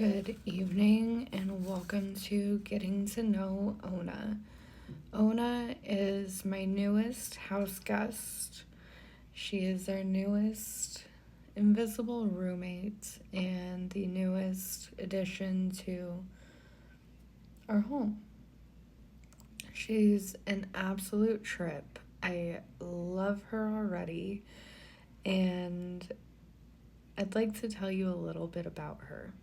Good evening and welcome to Getting to Know Ona. Ona is my newest house guest. She is our newest invisible roommate and the newest addition to our home. She's an absolute trip. I love her already, and I'd like to tell you a little bit about her.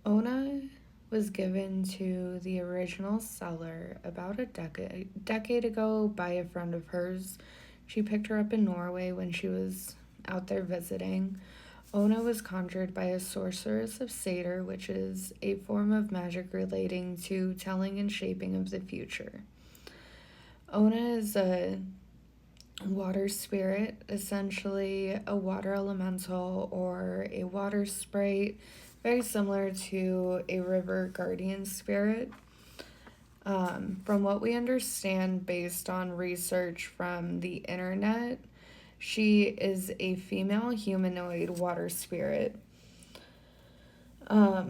Ona was given to the original seller about a decade ago by a friend of hers. She picked her up in Norway when she was out there visiting. Ona was conjured by a sorceress of Satyr, which is a form of magic relating to telling and shaping of the future. Ona is a water spirit, essentially a water elemental or a water sprite, very similar to a river guardian spirit. From what we understand based on research from the internet, she is a female humanoid water spirit. Her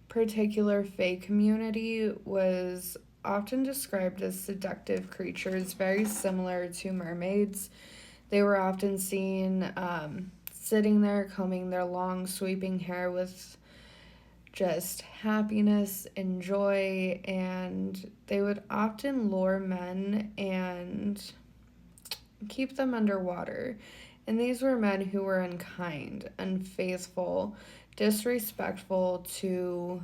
particular fae community was often described as seductive creatures, very similar to mermaids. They were often seen sitting there, combing their long, sweeping hair with just happiness and joy, and they would often lure men and keep them underwater. And these were men who were unkind, unfaithful, disrespectful to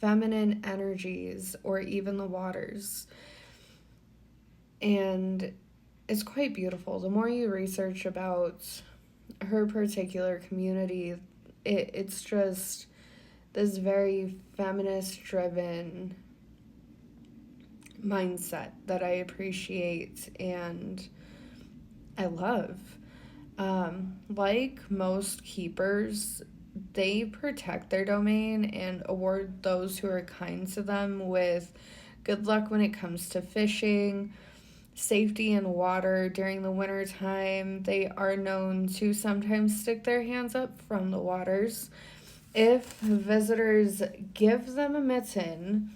feminine energies or even the waters. And it's quite beautiful. The more you research about her particular community, it's just this very feminist driven mindset that I appreciate and I love. Like most keepers, they protect their domain and award those who are kind to them with good luck when it comes to fishing, safety in water during the winter time. They are known to sometimes stick their hands up from the waters. If visitors give them a mitten,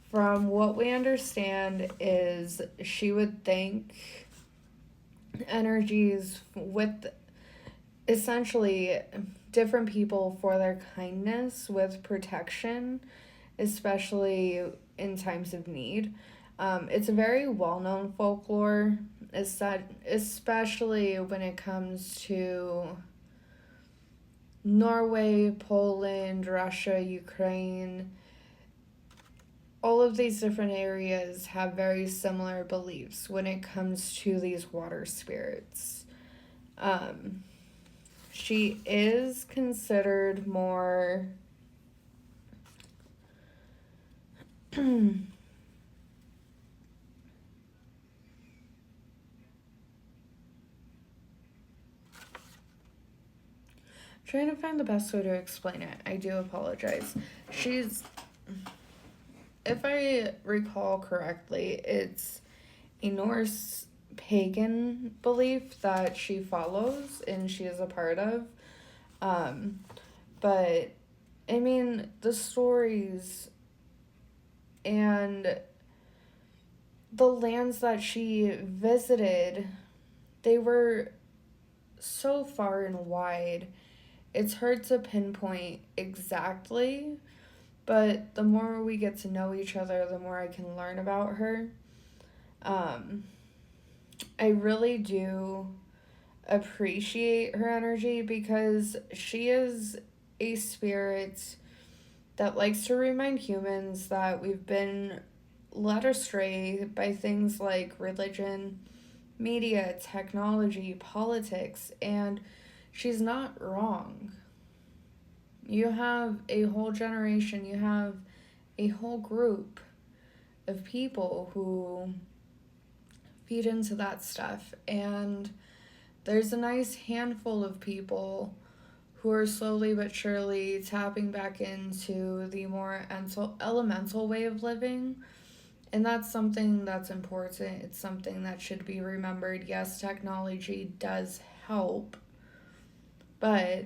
from what we understand is she would thank energies with essentially different people for their kindness with protection, especially in times of need. It's a very well-known folklore, especially when it comes to Norway, Poland, Russia, Ukraine. All of these different areas have very similar beliefs when it comes to these water spirits. She is considered more trying to find the best way to explain it. I do apologize. If I recall correctly, it's a Norse pagan belief that she follows and she is a part of. But, I mean, the stories and the lands that she visited, they were so far and wide. It's hard to pinpoint exactly, but the more we get to know each other, the more I can learn about her. I really do appreciate her energy because she is a spirit that likes to remind humans that we've been led astray by things like religion, media, technology, politics, and she's not wrong. You have a whole generation, you have a whole group of people who feed into that stuff, and there's a nice handful of people who are slowly but surely tapping back into the more elemental way of living. And that's something that's important. It's something that should be remembered. Yes, technology does help, but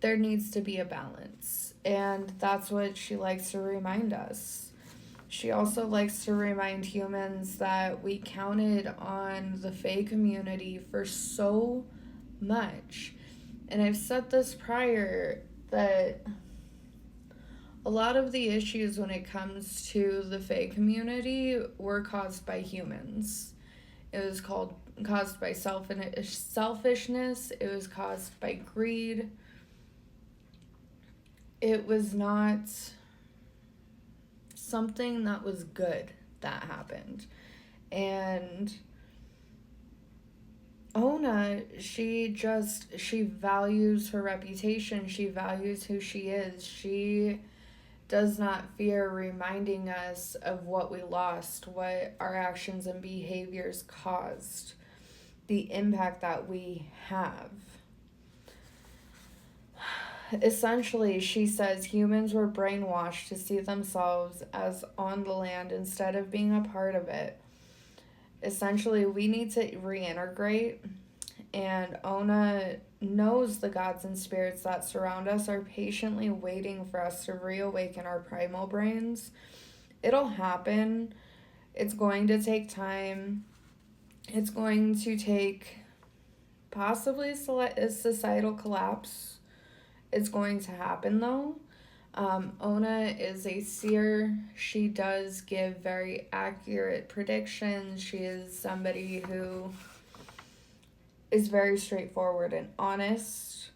there needs to be a balance. And that's what she likes to remind us. She also likes to remind humans that we counted on the Fae community for so much. And I've said this prior, that a lot of the issues when it comes to the Fae community were caused by humans. It was caused by selfishness. It was caused by greed. It was not something that was good that happened. And Ona, she values her reputation. She values who she is. She does not fear reminding us of what we lost, what our actions and behaviors caused, the impact that we have. Essentially, she says humans were brainwashed to see themselves as on the land instead of being a part of it. Essentially, we need to reintegrate, and Ona knows the gods and spirits that surround us are patiently waiting for us to reawaken our primal brains. It'll happen. It's going to take time. It's going to take possibly a societal collapse. It's going to happen though. Ona is a seer. She does give very accurate predictions. She is somebody who is very straightforward and honest.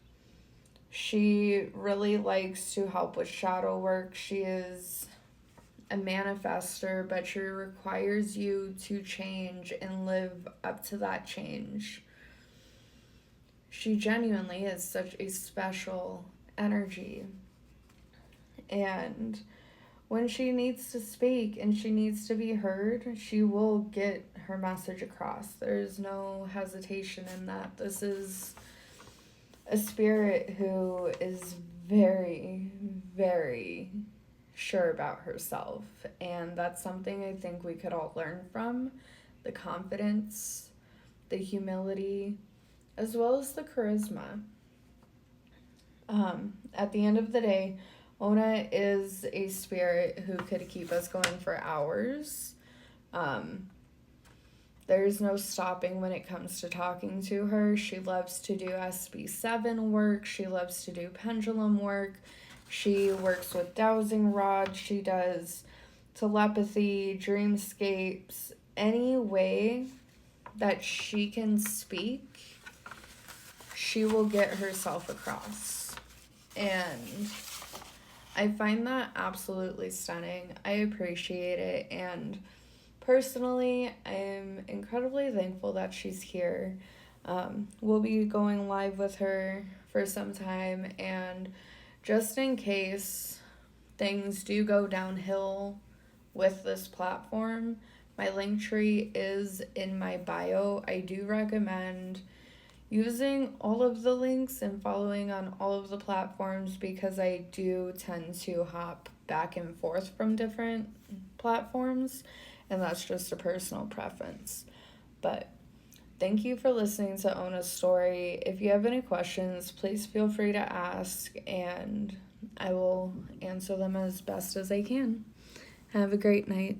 She really likes to help with shadow work. She is a manifester, but she requires you to change and live up to that change. She genuinely is such a special energy. And when she needs to speak and she needs to be heard, she will get her message across. There's no hesitation in that. This is a spirit who is very, very sure about herself. And that's something I think we could all learn from. The confidence, the humility, as well as the charisma. At the end of the day, Ona is a spirit who could keep us going for hours. There's no stopping when it comes to talking to her. She loves to do SB7 work. She loves to do pendulum work. She works with dowsing rods. She does telepathy, dreamscapes, any way that she can speak, she will get herself across. And I find that absolutely stunning. I appreciate it, and personally, I'm incredibly thankful that she's here. We'll be going live with her for some time, and just in case things do go downhill with this platform, my link tree is in my bio. I do recommend using all of the links and following on all of the platforms because I do tend to hop back and forth from different platforms, and that's just a personal preference. But thank you for listening to Ona's story. If you have any questions, please feel free to ask, and I will answer them as best as I can. Have a great night.